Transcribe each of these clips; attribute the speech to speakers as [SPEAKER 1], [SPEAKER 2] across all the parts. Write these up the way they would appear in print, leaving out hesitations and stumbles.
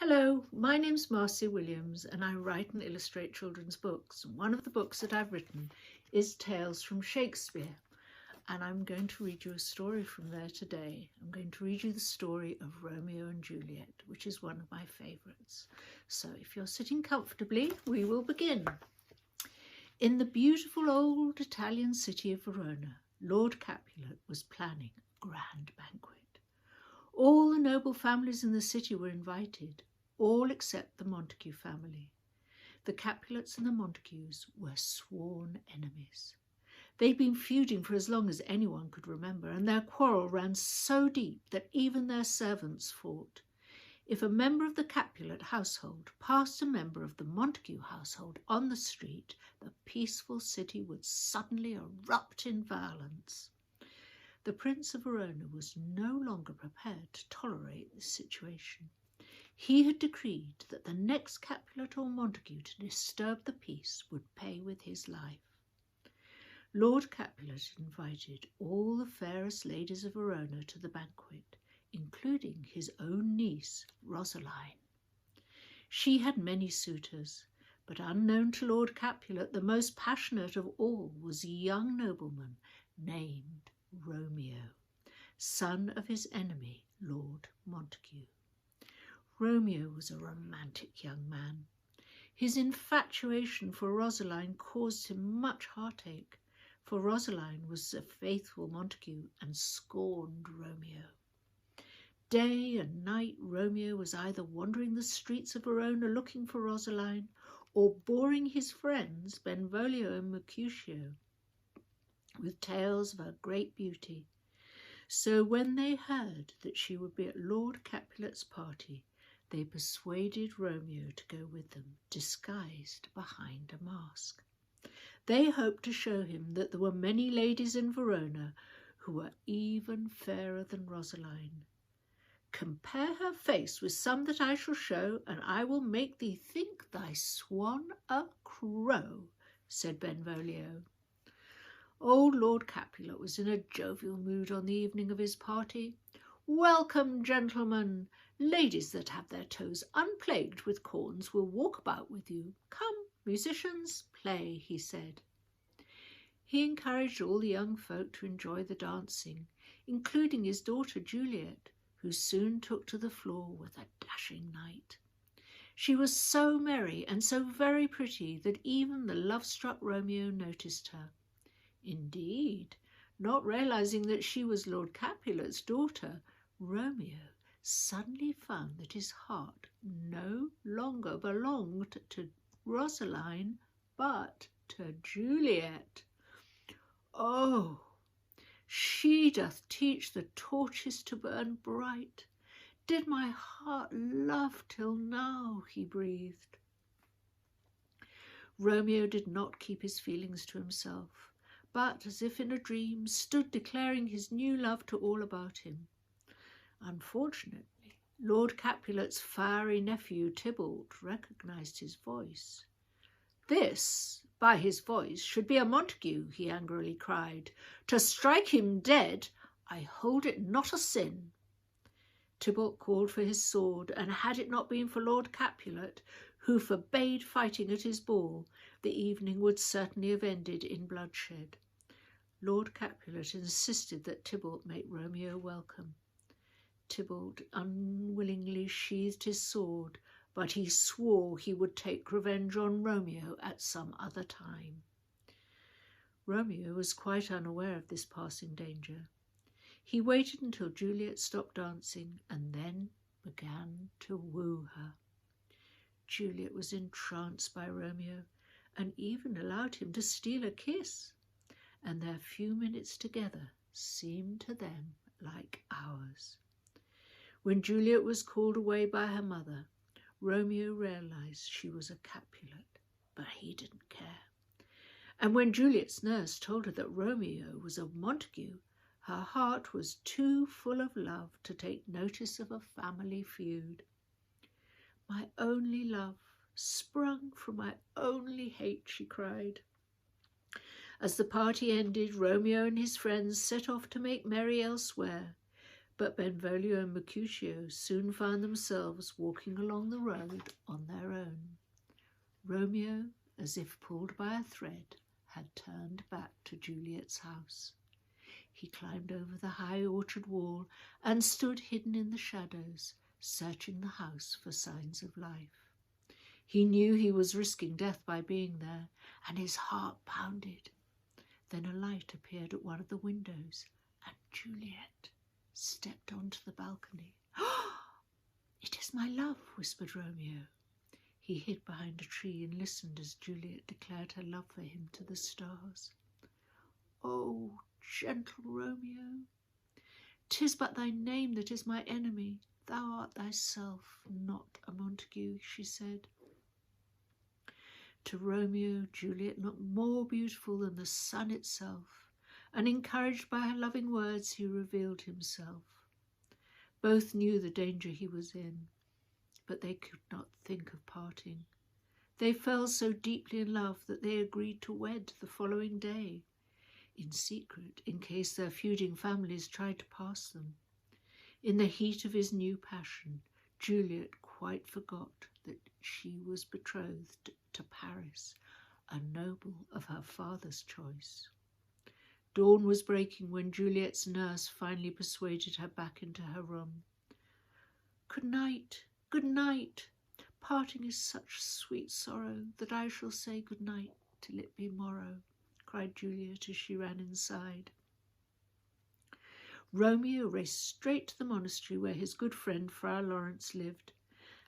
[SPEAKER 1] Hello, my name's Marcia Williams and I write and illustrate children's books. One of the books that I've written is Tales from Shakespeare, and I'm going to read you a story from there today. I'm going to read you the story of Romeo and Juliet, which is one of my favourites. So if you're sitting comfortably, we will begin. In the beautiful old Italian city of Verona, Lord Capulet was planning a grand banquet. All the noble families in the city were invited, all except the Montague family. The Capulets and the Montagues were sworn enemies. They'd been feuding for as long as anyone could remember, and their quarrel ran so deep that even their servants fought. If a member of the Capulet household passed a member of the Montague household on the street, the peaceful city would suddenly erupt in violence. The Prince of Verona was no longer prepared to tolerate this situation. He had decreed that the next Capulet or Montague to disturb the peace would pay with his life. Lord Capulet invited all the fairest ladies of Verona to the banquet, including his own niece, Rosaline. She had many suitors, but unknown to Lord Capulet, the most passionate of all was a young nobleman named Romeo, son of his enemy, Lord Montague. Romeo was a romantic young man. His infatuation for Rosaline caused him much heartache, for Rosaline was a faithful Montague and scorned Romeo. Day and night Romeo was either wandering the streets of Verona looking for Rosaline or boring his friends Benvolio and Mercutio with tales of her great beauty. So when they heard that she would be at Lord Capulet's party, they persuaded Romeo to go with them, disguised behind a mask. They hoped to show him that there were many ladies in Verona who were even fairer than Rosaline. "Compare her face with some that I shall show, and I will make thee think thy swan a crow," said Benvolio. Old Lord Capulet was in a jovial mood on the evening of his party. "Welcome, gentlemen. Ladies that have their toes unplagued with corns will walk about with you. Come, musicians, play," he said. He encouraged all the young folk to enjoy the dancing, including his daughter Juliet, who soon took to the floor with a dashing knight. She was so merry and so very pretty that even the love-struck Romeo noticed her. Indeed, not realizing that she was Lord Capulet's daughter, Romeo suddenly found that his heart no longer belonged to Rosaline, but to Juliet. "Oh, she doth teach the torches to burn bright. Did my heart love till now," he breathed. Romeo did not keep his feelings to himself, but, as if in a dream, stood declaring his new love to all about him. Unfortunately, Lord Capulet's fiery nephew Tybalt recognised his voice. "This, by his voice, should be a Montague," he angrily cried. "To strike him dead, I hold it not a sin." Tybalt called for his sword, and had it not been for Lord Capulet, who forbade fighting at his ball, the evening would certainly have ended in bloodshed. Lord Capulet insisted that Tybalt make Romeo welcome. Tybalt unwillingly sheathed his sword, but he swore he would take revenge on Romeo at some other time. Romeo was quite unaware of this passing danger. He waited until Juliet stopped dancing and then began to woo her. Juliet was entranced by Romeo and even allowed him to steal a kiss, and their few minutes together seemed to them like hours. When Juliet was called away by her mother, Romeo realized she was a Capulet, but he didn't care. And when Juliet's nurse told her that Romeo was a Montague, her heart was too full of love to take notice of a family feud. "My only love, sprung from my only hate," she cried. As the party ended, Romeo and his friends set off to make merry elsewhere, But Benvolio and Mercutio soon found themselves walking along the road on their own. Romeo, as if pulled by a thread, had turned back to Juliet's house. He climbed over the high orchard wall and stood hidden in the shadows, searching the house for signs of life. He knew he was risking death by being there, and his heart pounded. Then a light appeared at one of the windows, and Juliet stepped onto the balcony. "It is my love," whispered Romeo. He hid behind a tree and listened as Juliet declared her love for him to the stars. "Oh, gentle Romeo, 'tis but thy name that is my enemy. Thou art thyself, not a Montague," she said. To Romeo, Juliet looked more beautiful than the sun itself, and encouraged by her loving words, he revealed himself. Both knew the danger he was in, but they could not think of parting. They fell so deeply in love that they agreed to wed the following day, in secret, in case their feuding families tried to pass them. In the heat of his new passion, Juliet quite forgot that she was betrothed to Paris, a noble of her father's choice. Dawn was breaking when Juliet's nurse finally persuaded her back into her room. "Good night, good night. Parting is such sweet sorrow that I shall say good night till it be morrow," cried Juliet as she ran inside. Romeo raced straight to the monastery where his good friend Friar Lawrence lived.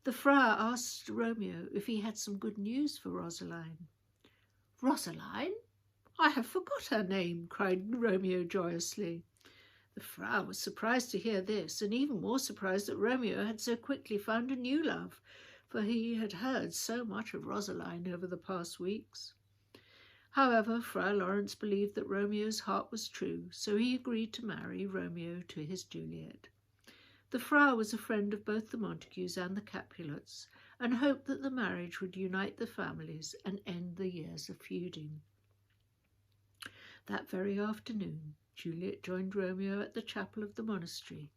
[SPEAKER 1] The friar asked Romeo if he had some good news for Rosaline. "Rosaline? I have forgot her name," cried Romeo joyously. The friar was surprised to hear this, and even more surprised that Romeo had so quickly found a new love, for he had heard so much of Rosaline over the past weeks. However, Friar Lawrence believed that Romeo's heart was true, so he agreed to marry Romeo to his Juliet. The friar was a friend of both the Montagues and the Capulets, and hoped that the marriage would unite the families and end the years of feuding. That very afternoon, Juliet joined Romeo at the chapel of the monastery,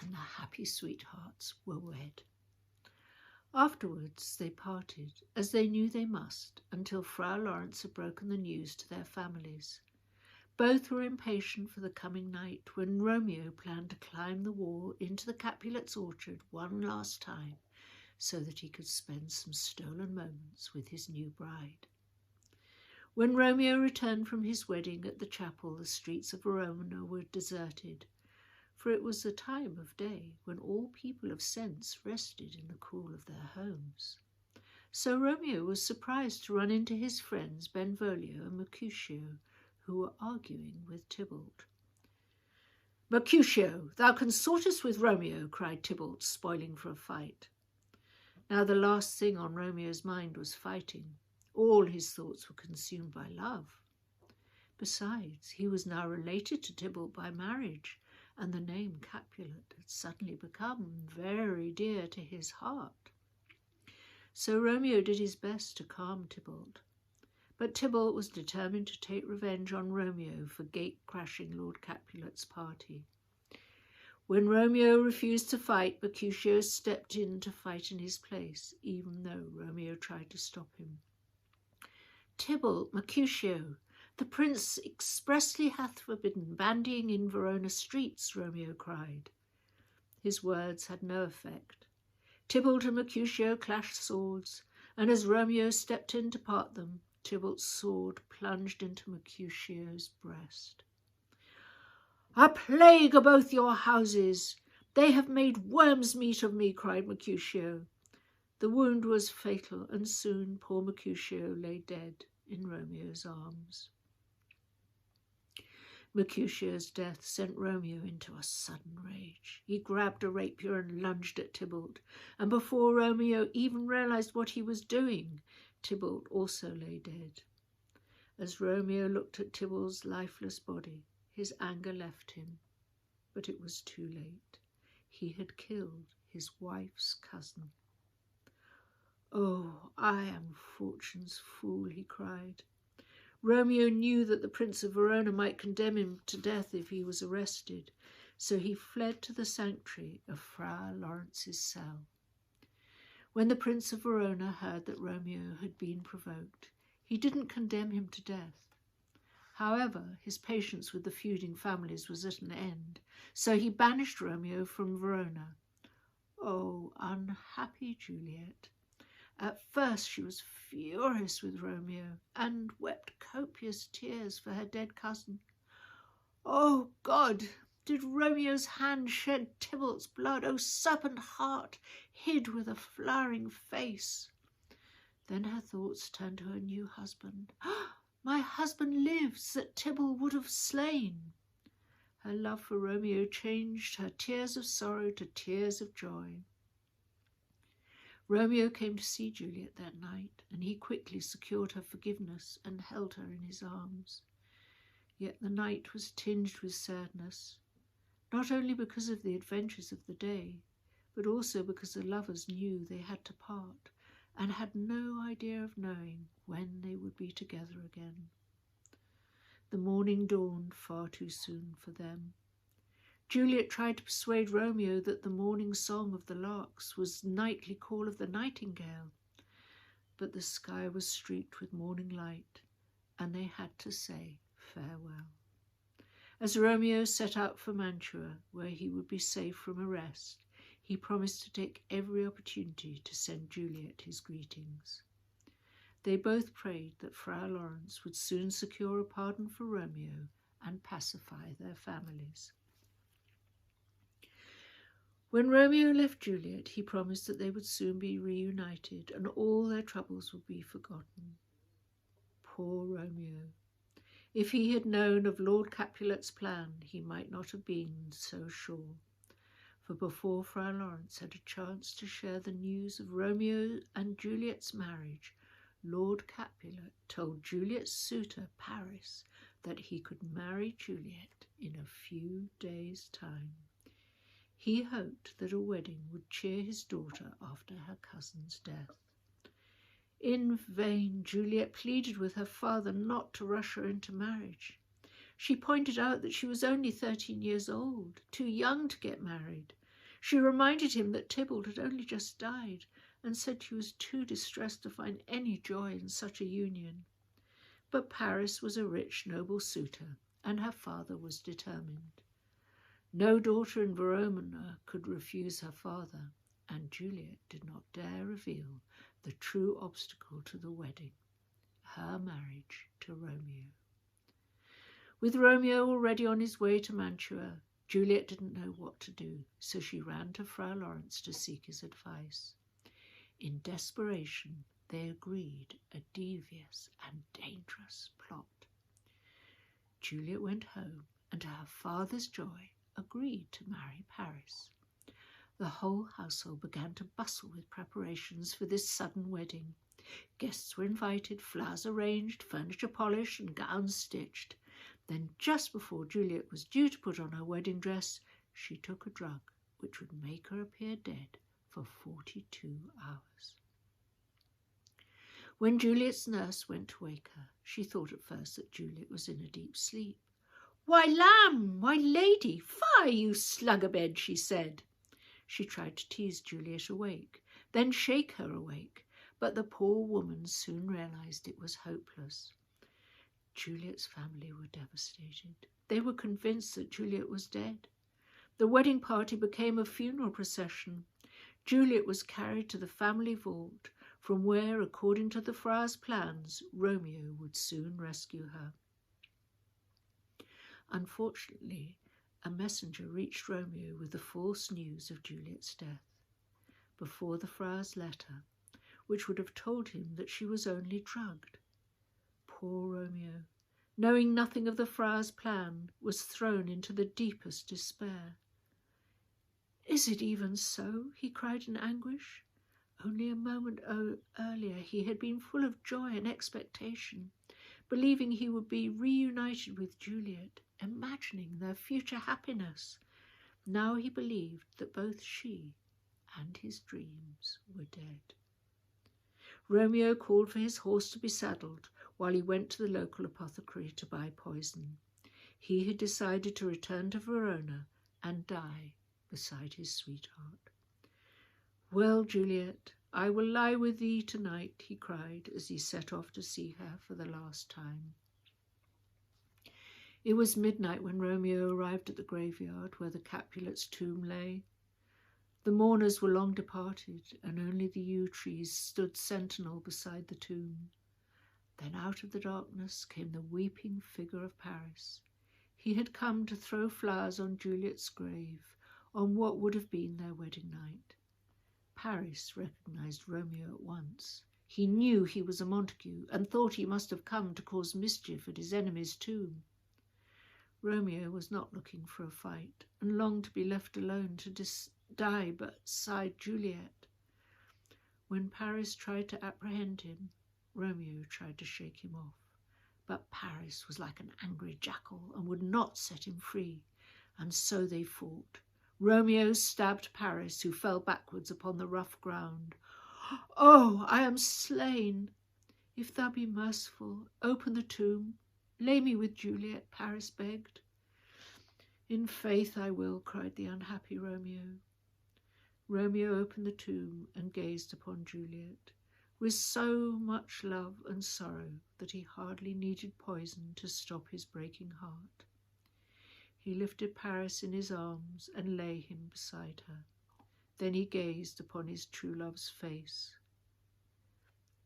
[SPEAKER 1] and the happy sweethearts were wed. Afterwards they parted, as they knew they must, until Friar Lawrence had broken the news to their families. Both were impatient for the coming night, when Romeo planned to climb the wall into the Capulets' orchard one last time, so that he could spend some stolen moments with his new bride. When Romeo returned from his wedding at the chapel, the streets of Verona were deserted, for it was the time of day when all people of sense rested in the cool of their homes. So Romeo was surprised to run into his friends Benvolio and Mercutio, who were arguing with Tybalt. "Mercutio, thou consortest with Romeo," cried Tybalt, spoiling for a fight. Now the last thing on Romeo's mind was fighting. All his thoughts were consumed by love. Besides, he was now related to Tybalt by marriage, and the name Capulet had suddenly become very dear to his heart. So Romeo did his best to calm Tybalt. But Tybalt was determined to take revenge on Romeo for gate-crashing Lord Capulet's party. When Romeo refused to fight, Mercutio stepped in to fight in his place, even though Romeo tried to stop him. "Tybalt, Mercutio, the prince expressly hath forbidden bandying in Verona streets," Romeo cried. His words had no effect. Tybalt and Mercutio clashed swords, and as Romeo stepped in to part them, Tybalt's sword plunged into Mercutio's breast. "A plague are both your houses! They have made worm's meat of me," cried Mercutio. The wound was fatal, and soon poor Mercutio lay dead in Romeo's arms. Mercutio's death sent Romeo into a sudden rage. He grabbed a rapier and lunged at Tybalt, and before Romeo even realized what he was doing, Tybalt also lay dead. As Romeo looked at Tybalt's lifeless body, his anger left him, but it was too late. He had killed his wife's cousin. "Oh, I am fortune's fool," he cried. Romeo knew that the Prince of Verona might condemn him to death if he was arrested, so he fled to the sanctuary of Fra Lawrence's cell. When the Prince of Verona heard that Romeo had been provoked, he didn't condemn him to death. However, his patience with the feuding families was at an end, so he banished Romeo from Verona. Oh, unhappy Juliet! At first she was furious with Romeo and wept copious tears for her dead cousin. Oh God! Did Romeo's hand shed Tybalt's blood? O serpent heart, hid with a flowering face! Then her thoughts turned to her new husband. My husband lives, that Tybalt would have slain. Her love for Romeo changed her tears of sorrow to tears of joy. Romeo came to see Juliet that night, and he quickly secured her forgiveness and held her in his arms. Yet the night was tinged with sadness, not only because of the adventures of the day, but also because the lovers knew they had to part, and had no idea of knowing when they would be together again. The morning dawned far too soon for them. Juliet tried to persuade Romeo that the morning song of the larks was the nightly call of the nightingale, but the sky was streaked with morning light, and they had to say farewell. As Romeo set out for Mantua, where he would be safe from arrest, he promised to take every opportunity to send Juliet his greetings. They both prayed that Fra Lawrence would soon secure a pardon for Romeo and pacify their families. When Romeo left Juliet, he promised that they would soon be reunited and all their troubles would be forgotten. Poor Romeo! If he had known of Lord Capulet's plan, he might not have been so sure. For before Fra Lawrence had a chance to share the news of Romeo and Juliet's marriage, Lord Capulet told Juliet's suitor, Paris, that he could marry Juliet in a few days' time. He hoped that a wedding would cheer his daughter after her cousin's death. In vain, Juliet pleaded with her father not to rush her into marriage. She pointed out that she was only 13 years old, too young to get married. She reminded him that Tybalt had only just died, and said she was too distressed to find any joy in such a union. But Paris was a rich, noble suitor, and her father was determined. No daughter in Verona could refuse her father, and Juliet did not dare reveal the true obstacle to the wedding, her marriage to Romeo. With Romeo already on his way to Mantua, Juliet didn't know what to do, so she ran to Fra Lawrence to seek his advice. In desperation, they agreed a devious and dangerous plot. Juliet went home, and to her father's joy, agreed to marry Paris. The whole household began to bustle with preparations for this sudden wedding. Guests were invited, flowers arranged, furniture polished, and gowns stitched. Then, just before Juliet was due to put on her wedding dress, she took a drug which would make her appear dead for 42 hours. When Juliet's nurse went to wake her, she thought at first that Juliet was in a deep sleep. "Why, lamb! Why, lady! Fie, you slug-a-bed!" she said. She tried to tease Juliet awake, then shake her awake, but the poor woman soon realized it was hopeless. Juliet's family were devastated. They were convinced that Juliet was dead. The wedding party became a funeral procession. Juliet was carried to the family vault, from where, according to the friar's plans, Romeo would soon rescue her. Unfortunately, a messenger reached Romeo with the false news of Juliet's death, before the friar's letter, which would have told him that she was only drugged. Poor Romeo, knowing nothing of the friar's plan, was thrown into the deepest despair. "Is it even so?" he cried in anguish. Only a moment earlier he had been full of joy and expectation, believing he would be reunited with Juliet, imagining their future happiness. Now he believed that both she and his dreams were dead. Romeo called for his horse to be saddled while he went to the local apothecary to buy poison. He had decided to return to Verona and die beside his sweetheart. "Well, Juliet, I will lie with thee tonight," he cried as he set off to see her for the last time. It was midnight when Romeo arrived at the graveyard where the Capulet's tomb lay. The mourners were long departed, and only the yew trees stood sentinel beside the tomb. Then out of the darkness came the weeping figure of Paris. He had come to throw flowers on Juliet's grave, on what would have been their wedding night. Paris recognized Romeo at once. He knew he was a Montague, and thought he must have come to cause mischief at his enemy's tomb. Romeo was not looking for a fight, and longed to be left alone to die beside Juliet. When Paris tried to apprehend him, Romeo tried to shake him off. But Paris was like an angry jackal and would not set him free, and so they fought. Romeo stabbed Paris, who fell backwards upon the rough ground. "Oh, I am slain! If thou be merciful, open the tomb. Lay me with Juliet," Paris begged. "In faith I will," cried the unhappy Romeo. Romeo opened the tomb and gazed upon Juliet with so much love and sorrow that he hardly needed poison to stop his breaking heart. He lifted Paris in his arms and lay him beside her. Then he gazed upon his true love's face.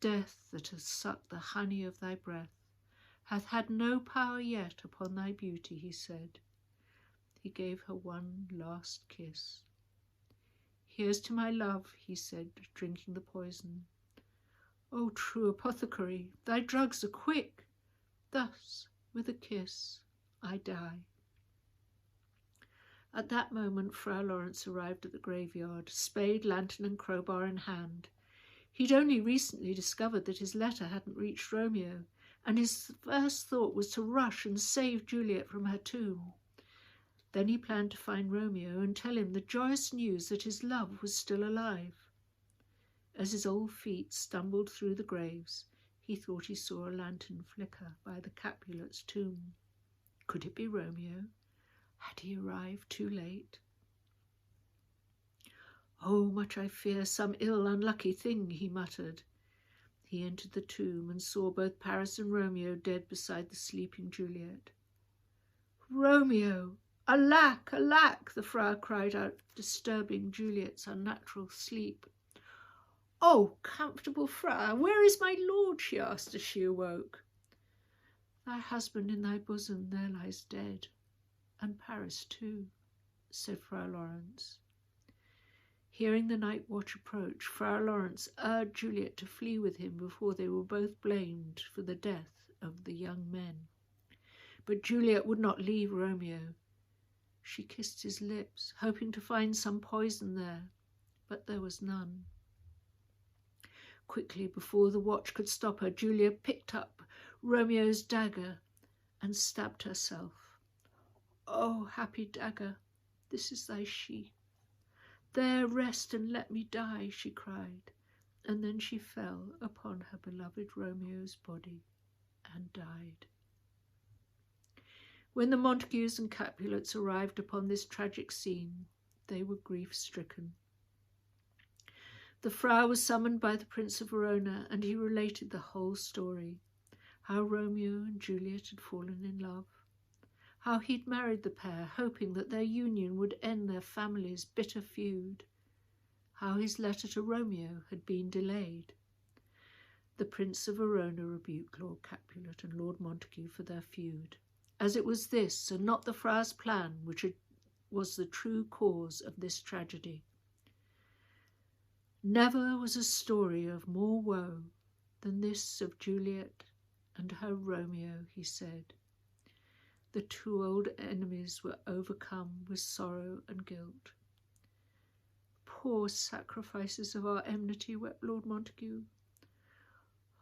[SPEAKER 1] "Death, that has sucked the honey of thy breath, hath had no power yet upon thy beauty," he said. He gave her one last kiss. "Here's to my love," he said, drinking the poison. "O true apothecary, thy drugs are quick. Thus, with a kiss, I die." At that moment Frau Lawrence arrived at the graveyard, spade, lantern and crowbar in hand. He'd only recently discovered that his letter hadn't reached Romeo, and his first thought was to rush and save Juliet from her tomb. Then he planned to find Romeo and tell him the joyous news that his love was still alive. As his old feet stumbled through the graves, he thought he saw a lantern flicker by the Capulet's tomb. Could it be Romeo? Had he arrived too late? "Oh, much I fear some ill unlucky thing," he muttered. He entered the tomb and saw both Paris and Romeo dead beside the sleeping Juliet. "Romeo! Alack, alack!" the Frau cried out, disturbing Juliet's unnatural sleep. "Oh, comfortable Frau, where is my lord?" she asked as she awoke. "Thy husband in thy bosom there lies dead, and Paris too," said Frau Lawrence. Hearing the night watch approach, Frau Lawrence urged Juliet to flee with him before they were both blamed for the death of the young men. But Juliet would not leave Romeo. She kissed his lips, hoping to find some poison there, but there was none. Quickly, before the watch could stop her, Juliet picked up Romeo's dagger and stabbed herself. "Oh, happy dagger, this is thy sheath. There rest and let me die," she cried, and then she fell upon her beloved Romeo's body and died. When the Montagues and Capulets arrived upon this tragic scene, they were grief-stricken. The Frau was summoned by the Prince of Verona, and he related the whole story, how Romeo and Juliet had fallen in love, how he'd married the pair, hoping that their union would end their family's bitter feud, how his letter to Romeo had been delayed. The Prince of Verona rebuked Lord Capulet and Lord Montague for their feud, as it was this and not the Frau's plan which was the true cause of this tragedy. Never was a story of more woe than this of Juliet and her Romeo, he said. The two old enemies were overcome with sorrow and guilt. "Poor sacrifices of our enmity," wept Lord Montague.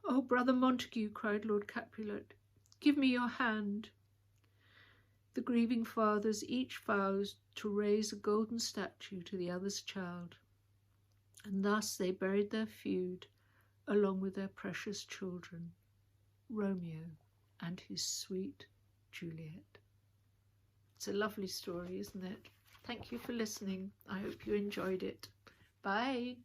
[SPEAKER 1] "Oh, brother Montague," cried Lord Capulet, "give me your hand." The grieving fathers each vowed to raise a golden statue to the other's child, and thus they buried their feud along with their precious children, Romeo and his sweet Juliet. It's a lovely story, isn't it? Thank you for listening. I hope you enjoyed it. Bye.